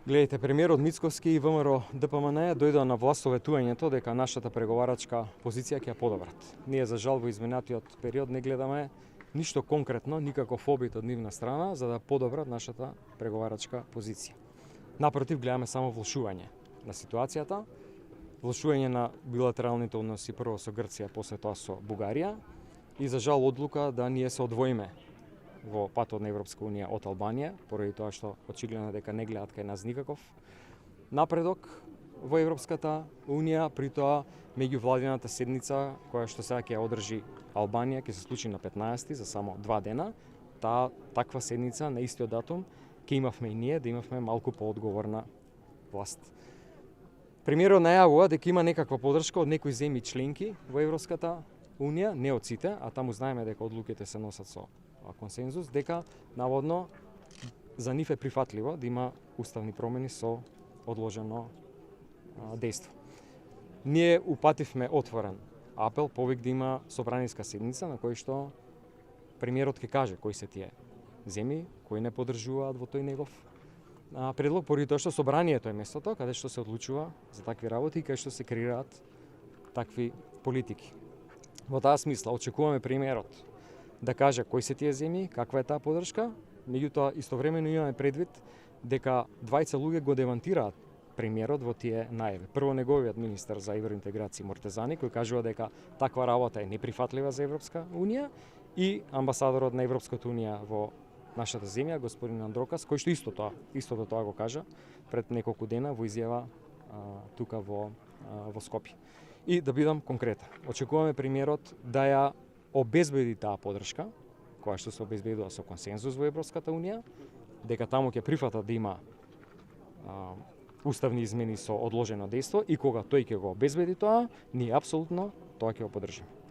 Гледайте, премиерот Мицковски и ВМРО ДПМН дојдоа на власт со ветувањето дека нашата преговарачка позиција ќе ја подобрат. Ние за жал во изминатиот период не гледаме ништо конкретно, никаков обид од нивна страна за да подобрат нашата преговарачка позиција. Напротив, гледаме само влошување на ситуацијата, влошување на билатералните односи прво со Грција, после тоа со Бугарија и за жал одлука да ние се одвоиме во патот на Европска унија од Албанија, поради тоа што очигледно дека не гледаат кај нас никаков напредок во Европската унија, при тоа меѓувладината седница која што сега ќе ја одржи Албанија ќе се случи на 15 за само 2 дена. Таква седница на истиот датум ќе имавме и ние, да имавме малку поодговорна власт. Премиерот најавува дека има некаква поддршка од некои земји членки во Европската унија, не од сите, а таму знаеме дека одлуките се носат со консензус, дека наводно за нив е прифатливо да има уставни промени со одложено дејство. Ние упативме отворен апел, повик да има собраниска седница на кој што премиерот ќе каже кои се тие земји кои не поддржуваат во тој негов предлог, поради тоа што собранието е местото каде што се одлучува за такви работи и каде што се креираат такви политики. Во таа смисла очекуваме премиерот да каже кои се тие земји, каква е таа поддршка, меѓутоа истовремено имаме предвид дека двајца луѓе го демантираат премиерот во тие најави. Прво неговиот министер за евроинтеграција Мортезани кој кажува дека таква работа е неприфатлива за Европска унија и амбасадорот на Европската унија во нашата земја господин Андрокас кој што истото тоа го кажа пред неколку дена во изјава тука во Скопје. И да бидам конкретен, очекуваме премиерот да ја обезбеди таа поддршка, која што се обезбедува со консензус во Европската унија, дека таму ќе прифатат да има уставни измени со одложено дејство и кога тој ќе го обезбеди тоа, ние апсолутно тоа ќе го поддржиме.